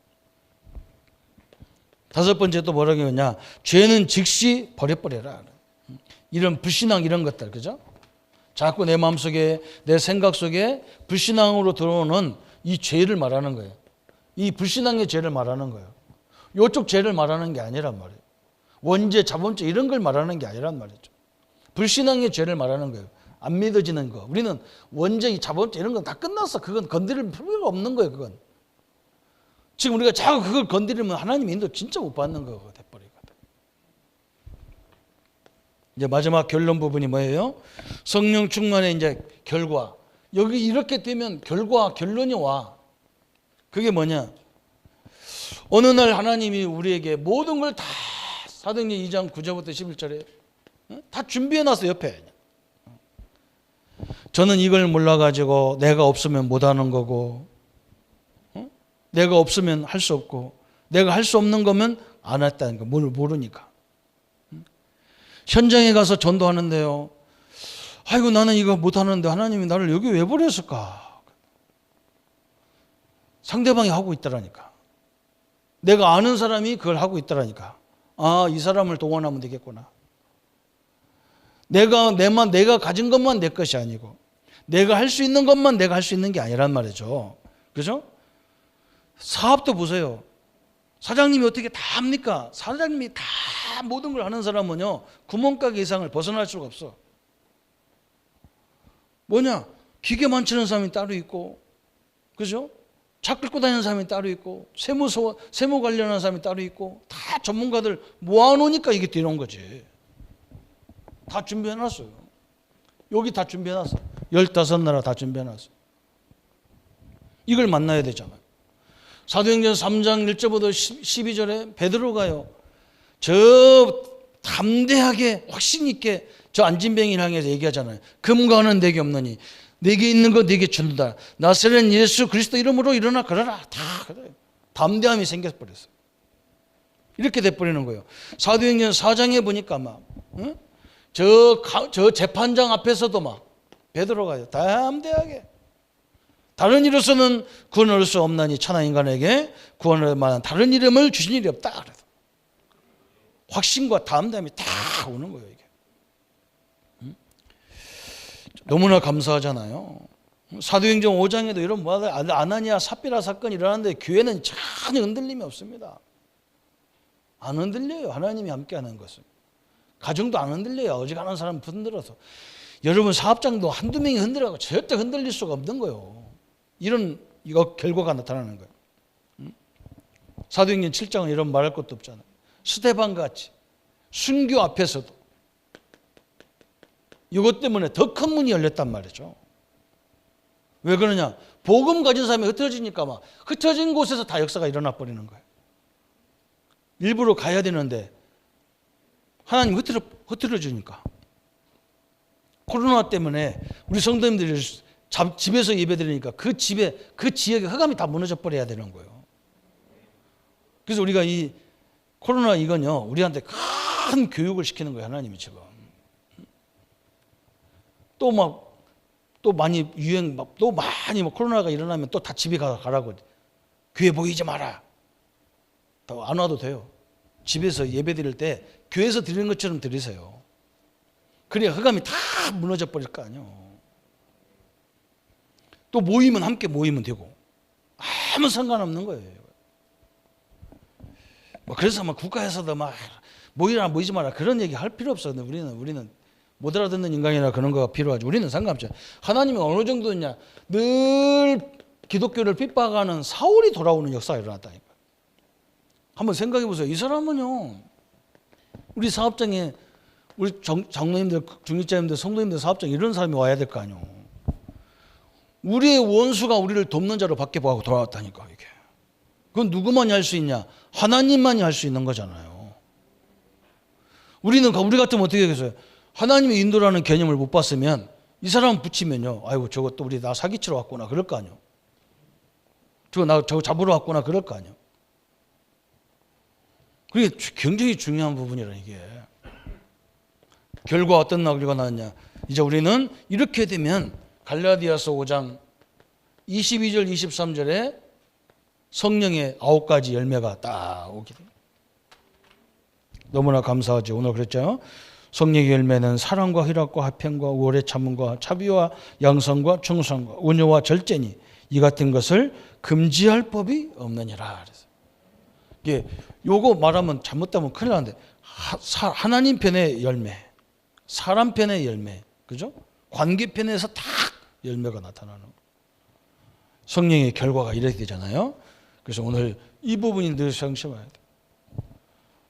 다섯 번째 또 뭐라고 하냐? 죄는 즉시 버려버려라. 이런 불신앙 이런 것들, 그죠? 자꾸 내 마음속에 내 생각 속에 불신앙으로 들어오는 이 죄를 말하는 거예요. 이 불신앙의 죄를 말하는 거예요. 이쪽 죄를 말하는 게 아니란 말이에요. 원죄, 자본죄 이런 걸 말하는 게 아니란 말이죠. 불신앙의 죄를 말하는 거예요. 안 믿어지는 거. 우리는 원죄, 자본죄 이런 건 다 끝났어. 그건 건드릴 필요가 없는 거예요. 그건. 지금 우리가 자꾸 그걸 건드리면 하나님 인도 진짜 못 받는 거가 돼버리거든. 이제 마지막 결론 부분이 뭐예요? 성령 충만의 이제 결과. 여기 이렇게 되면 결론이 와. 그게 뭐냐? 어느 날 하나님이 우리에게 모든 걸 다 사도행전 2장 9절부터 11절에 다 준비해 놨어, 옆에. 저는 이걸 몰라가지고 내가 없으면 못하는 거고, 내가 없으면 할 수 없고, 내가 할 수 없는 거면 안 했다는 거, 모르니까. 현장에 가서 전도하는데요, 아이고 나는 이거 못하는데 하나님이 나를 여기 왜 보냈을까? 상대방이 하고 있더라니까. 내가 아는 사람이 그걸 하고 있더라니까. 아, 이 사람을 동원하면 되겠구나. 내가 가진 것만 내 것이 아니고, 내가 할 수 있는 것만 내가 할 수 있는 게 아니란 말이죠. 그죠? 사업도 보세요. 사장님이 어떻게 다 합니까? 사장님이 다 모든 걸 하는 사람은요, 구멍가게 이상을 벗어날 수가 없어. 뭐냐? 기계 만지는 사람이 따로 있고, 그죠? 차 끌고 다니는 사람이 따로 있고, 세무 관련한 사람이 따로 있고, 다 전문가들 모아놓으니까 이게 되는 거지. 다 준비해놨어요. 여기 다 준비해놨어. 15나라 다 준비해놨어. 이걸 만나야 되잖아요. 사도행전 3장 1절부터 12절에 베드로가요, 저 담대하게 확신 있게 저 안진뱅이를 향해서 얘기하잖아요. 금과 은은 내게 없느니 내게 있는 거 내게 준다. 나사렛 예수 그리스도 이름으로 일어나 걸어라. 다 그래요. 담대함이 생겨버렸어요. 이렇게 돼버리는 거예요. 사도행전 4장에 보니까 막 저 재판장 앞에서도 막 베드로가요, 담대하게 다른 이로서는 구원을 얻을 수 없나니 천하 인간에게 구원을 만한 다른 이름을 주신 일이 없다. 그래서 확신과 담대함이 다 오는 거예요. 이게 너무나 감사하잖아요. 사도행전 5장에도 이런 아나니아 삽비라 사건이 일어났는데 교회는 전혀 흔들림이 없습니다. 안 흔들려요. 하나님이 함께하는 것은. 가정도 안 흔들려요. 어지간한 사람 흔들어서. 여러분 사업장도 한두 명이 흔들어가고 절대 흔들릴 수가 없는 거예요. 이런 결과가 나타나는 거예요. 사도행전 7장은 이런 말할 것도 없잖아요. 스데반같이 순교 앞에서도 이것 때문에 더 큰 문이 열렸단 말이죠. 왜 그러냐? 복음 가진 사람이 흩어지니까 막 흩어진 곳에서 다 역사가 일어나 버리는 거예요. 일부러 가야 되는데 하나님 흐트러 주니까. 코로나 때문에 우리 성도님들이 집에서 예배드리니까 그 지역의 흑암이 다 무너져 버려야 되는 거예요. 그래서 우리가 이 코로나 이건요, 우리한테 큰 교육을 시키는 거예요. 하나님이 지금. 또 많이 코로나가 일어나면 또 다 집에 가라고. 교회 보이지 마라. 더 안 와도 돼요. 집에서 예배 드릴 때 교회에서 드리는 것처럼 드리세요. 그래야 흑암이 다 무너져 버릴 거 아니에요. 또 모이면 함께 모이면 되고 아무 상관없는 거예요. 그래서 국가에서도 모이라 모이지 마라 그런 얘기 할 필요 없어요. 우리는 못 알아듣는 인간이라 그런 거가 필요하죠. 우리는 상관없죠. 하나님이 어느 정도냐, 늘 기독교를 핍박하는 사울이 돌아오는 역사가 일어났다니까. 한번 생각해 보세요. 이 사람은요, 우리 사업장에 우리 장로님들, 중직자님들, 성도님들 사업장에 이런 사람이 와야 될 거 아니에요. 우리의 원수가 우리를 돕는 자로 밖에 보고 돌아왔다니까. 이게 그건 누구만이 할 수 있냐? 하나님만이 할 수 있는 거잖아요. 우리 같으면 어떻게 하겠어요? 하나님의 인도라는 개념을 못 봤으면 이 사람 붙이면요, 아이고 저것도 우리 나 사기치러 왔구나 그럴 거 아니에요. 저거 잡으러 왔구나 그럴 거 아니에요. 그게 굉장히 중요한 부분이라. 이게 결과 어떤 결과가 나왔냐? 이제 우리는 이렇게 되면 갈라디아서 5장 22절 23절에 성령의 9가지 열매가 딱 오게 돼요. 너무나 감사하죠. 오늘 그랬죠. 성령의 열매는 사랑과 희락과 화평과 오래 참음과 자비와 양성과 충성과 온유와 절제니 이 같은 것을 금지할 법이 없느니라. 그래서 이게 요거 말하면 잘못하면 큰일 나는데 하나님 편의 열매, 사람 편의 열매, 그죠? 관계 편에서 딱 열매가 나타나는 성령의 결과가 이렇게 되잖아요. 그래서 오늘 이 부분이 늘 상심해야 돼.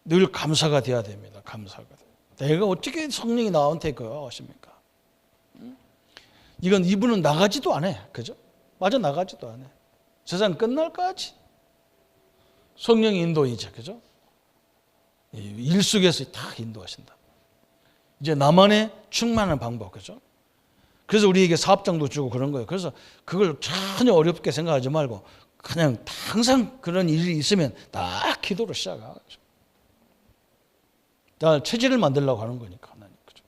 늘 감사가 돼야 됩니다. 감사가 돼. 내가 어떻게 성령이 나한테 그거 하십니까? 이분은 나가지도 않아. 그죠? 맞아, 나가지도 않아. 세상 끝날까지 성령의 인도이죠. 그죠? 일 속에서 다 인도하신다. 이제 나만의 충만한 방법. 그죠? 그래서 우리에게 사업장도 주고 그런 거예요. 그래서 그걸 전혀 어렵게 생각하지 말고 그냥 항상 그런 일이 있으면 딱 기도로 시작하죠. 다 체질을 만들려고 하는 거니까 하나님. 그죠?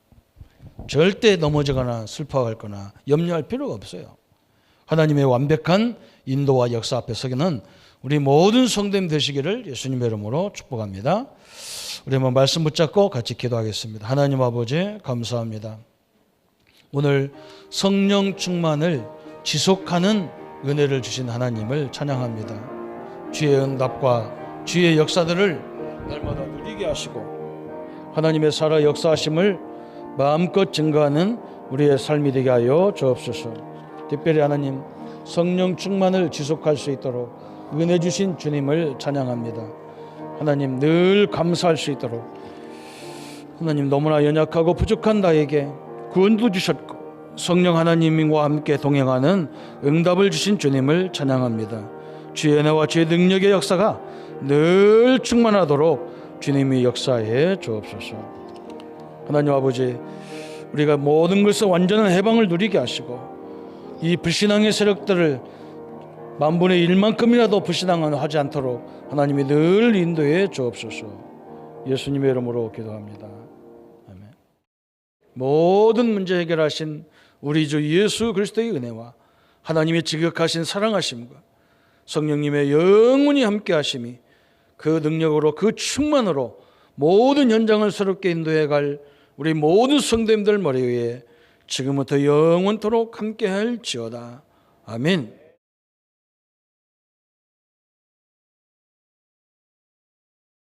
절대 넘어지거나 슬퍼하거나 염려할 필요가 없어요. 하나님의 완벽한 인도와 역사 앞에 서기는 우리 모든 성도님 되시기를 예수님의 이름으로 축복합니다. 우리 한번 말씀 붙잡고 같이 기도하겠습니다. 하나님 아버지 감사합니다. 오늘 성령 충만을 지속하는 은혜를 주신 하나님을 찬양합니다. 주의 응답과 주의 역사들을 날마다 누리게 하시고 하나님의 살아 역사하심을 마음껏 증거하는 우리의 삶이 되게 하여 주옵소서. 특별히 하나님 성령 충만을 지속할 수 있도록 은혜 주신 주님을 찬양합니다. 하나님 늘 감사할 수 있도록 하나님 너무나 연약하고 부족한 나에게 구원도 주셨고 성령 하나님과 함께 동행하는 응답을 주신 주님을 찬양합니다. 주의 은혜와 주의 능력의 역사가 늘 충만하도록 주님이 역사해 주옵소서. 하나님 아버지 우리가 모든 것에서 완전한 해방을 누리게 하시고 이 불신앙의 세력들을 만분의 1만큼이라도 불신앙하지 않도록 하나님이 늘 인도해 주옵소서. 예수님의 이름으로 기도합니다. 아멘. 모든 문제 해결하신 우리 주 예수 그리스도의 은혜와 하나님의 지극하신 사랑하심과 성령님의 영원히 함께 하심이 그 능력으로 그 충만으로 모든 현장을 새롭게 인도해 갈 우리 모든 성도님들 머리 위에 지금부터 영원토록 함께 할지어다. 아멘.